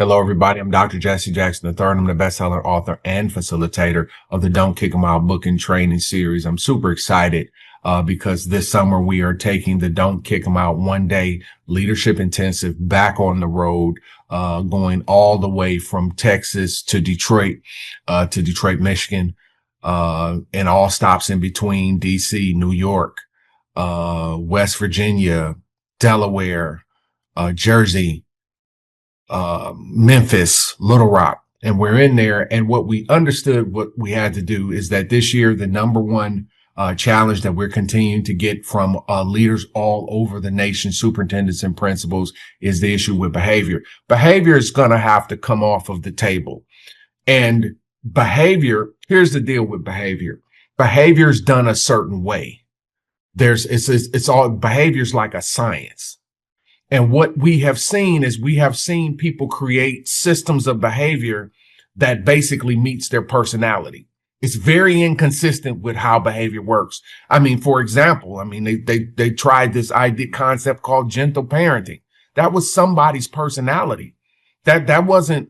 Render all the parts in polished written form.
Hello, everybody. I'm Dr. Jesse Jackson III. I'm the best-selling author and facilitator of the Don't Kick 'Em Out book and training series. I'm super excited because this summer we are taking the Don't Kick 'Em Out one-day leadership intensive back on the road, going all the way from Texas to Detroit, Michigan, and all stops in between DC, New York, West Virginia, Delaware, Jersey, Memphis, Little Rock, and we're in there. And what we understood, what we had to do is that this year, the number one challenge that we're continuing to get from leaders all over the nation, superintendents and principals, is the issue with behavior. Behavior is going to have to come off of the table. And behavior, here's the deal with behavior. Behavior is done a certain way. It's all behavior's like a science. And what we have seen is we have seen people create systems of behavior that basically meets their personality. It's very inconsistent with how behavior works. I mean, for example, they tried this concept called gentle parenting. That was somebody's personality. That wasn't,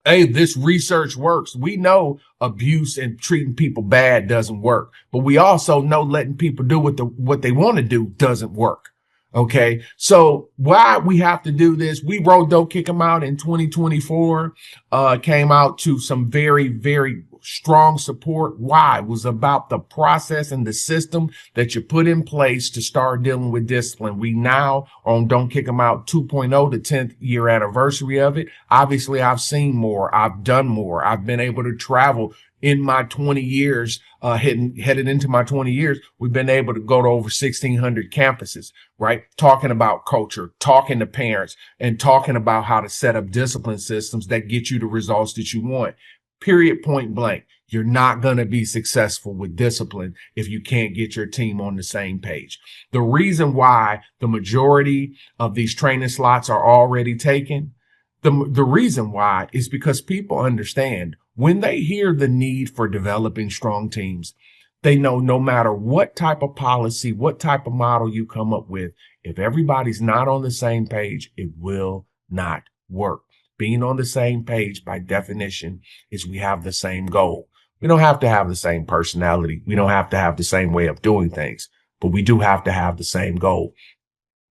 hey, this research works. We know abuse and treating people bad doesn't work, but we also know letting people do what they want to do doesn't work. Okay, so why we have to do this? We wrote Don't Kick 'Em Out in 2024, came out to some very, very strong support. Why? It was about the process and the system that you put in place to start dealing with discipline. We now on Don't Kick 'Em Out 2.0, the 10th year anniversary of it. Obviously, I've seen more. I've done more. I've been able to travel in my 20 years, headed into my 20 years. We've been able to go to over 1,600 campuses, right? Talking about culture, talking to parents, and talking about how to set up discipline systems that get you the results that you want. Period, point blank. You're not going to be successful with discipline if you can't get your team on the same page. The reason why the majority of these training slots are already taken, the reason why is because people understand when they hear the need for developing strong teams, they know no matter what type of policy, what type of model you come up with, if everybody's not on the same page, it will not work. Being on the same page, by definition, is we have the same goal. We don't have to have the same personality. We don't have to have the same way of doing things, but we do have to have the same goal.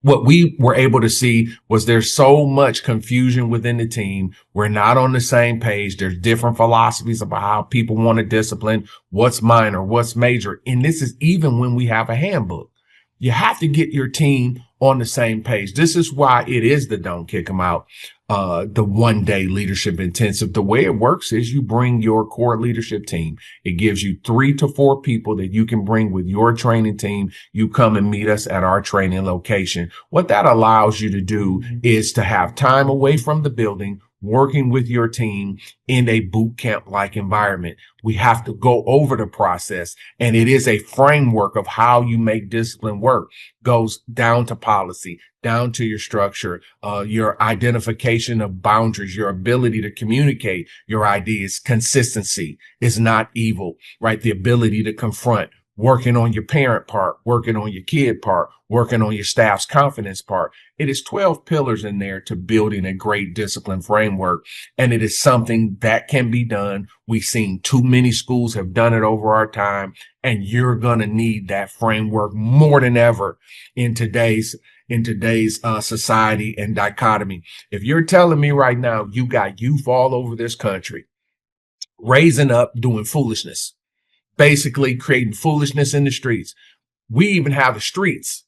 What we were able to see was there's so much confusion within the team. We're not on the same page. There's different philosophies about how people want to discipline, what's minor, what's major. And this is even when we have a handbook. You have to get your team on the same page. This is why it is the Don't Kick 'Em Out, the one-day leadership intensive. The way it works is you bring your core leadership team. It gives you 3 to 4 people that you can bring with your training team. You come and meet us at our training location. What that allows you to do is to have time away from the building, working with your team in a boot camp like environment. We have to go over the process, and it is a framework of how you make discipline work. Goes down to policy, down to your structure, your identification of boundaries, your ability to communicate your ideas. Consistency is not evil, right? The ability to confront, working on your parent part, working on your kid part, working on your staff's confidence part. It is 12 pillars in there to building a great discipline framework. And it is something that can be done. We've seen too many schools have done it over our time, and you're going to need that framework more than ever in today's society and dichotomy. If you're telling me right now, you got youth all over this country raising up doing foolishness, basically creating foolishness in the streets. We even have the streets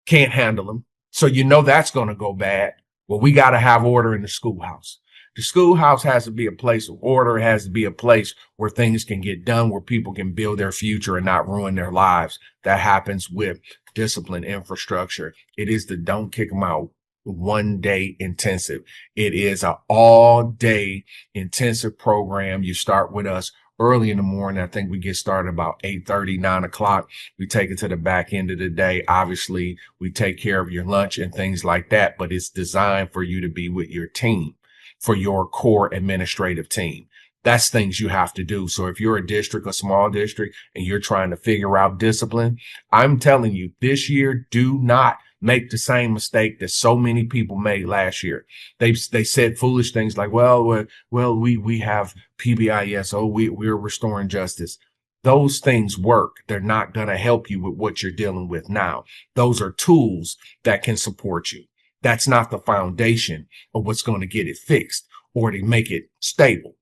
can't handle them. So you know that's going to go bad. Well, we got to have order in the schoolhouse. The schoolhouse has to be a place of order. It has to be a place where things can get done, where people can build their future and not ruin their lives. That happens with discipline infrastructure. It is the Don't Kick 'Em Out one-day intensive. It is an all-day intensive program. You start with us early in the morning. I think we get started about 8:30, 9 o'clock. We take it to the back end of the day. Obviously, we take care of your lunch and things like that, but it's designed for you to be with your team, for your core administrative team. That's things you have to do. So if you're a district, a small district, and you're trying to figure out discipline, I'm telling you this year, do not make the same mistake that so many people made last year. They said foolish things like, we have PBIS. Oh, we're restoring justice. Those things work. They're not going to help you with what you're dealing with now. Those are tools that can support you. That's not the foundation of what's going to get it fixed or to make it stable.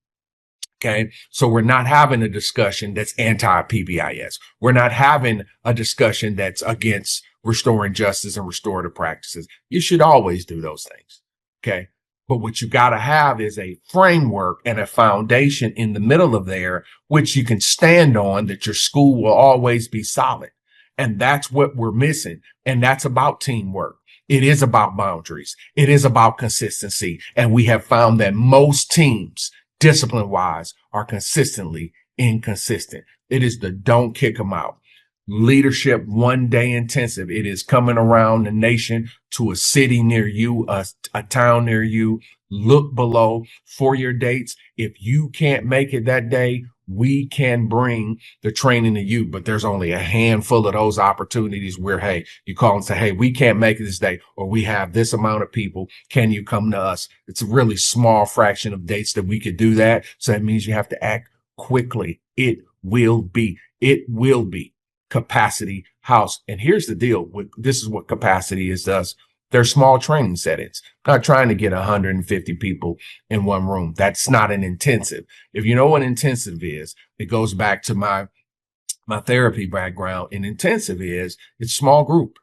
Okay. So we're not having a discussion that's anti-PBIS. We're not having a discussion that's against restoring justice and restorative practices. You should always do those things. Okay. But what you got to have is a framework and a foundation in the middle of there, which you can stand on, that your school will always be solid. And that's what we're missing. And that's about teamwork. It is about boundaries. It is about consistency. And we have found that most teams, discipline wise, are consistently inconsistent. It is the don't kick them out. Leadership 1 day intensive. It is coming around the nation to a city near you, a town near you. Look below for your dates. If you can't make it that day, we can bring the training to you, but there's only a handful of those opportunities where, hey, you call and say, hey, we can't make it this day, or we have this amount of people. Can you come to us? It's a really small fraction of dates that we could do that. So that means you have to act quickly. It will be Capacity House. And here's the deal this is what Capacity is to us. They're small training settings. I'm not trying to get 150 people in one room. That's not an intensive. If you know what intensive is, it goes back to my therapy background. An intensive it's small group.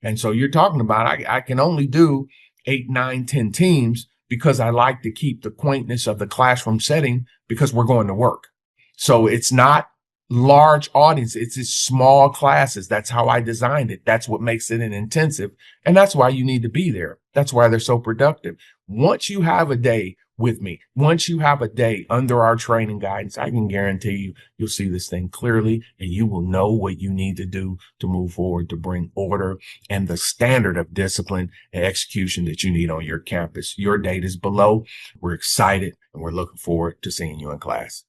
And so you're talking about, I can only do 8, 9, 10 teams because I like to keep the quaintness of the classroom setting because we're going to work. So it's not large audience. It's just small classes. That's how I designed it. That's what makes it an intensive. And that's why you need to be there. That's why they're so productive. Once you have a day with me, once you have a day under our training guidance, I can guarantee you'll see this thing clearly and you will know what you need to do to move forward, to bring order and the standard of discipline and execution that you need on your campus. Your date is below. We're excited and we're looking forward to seeing you in class.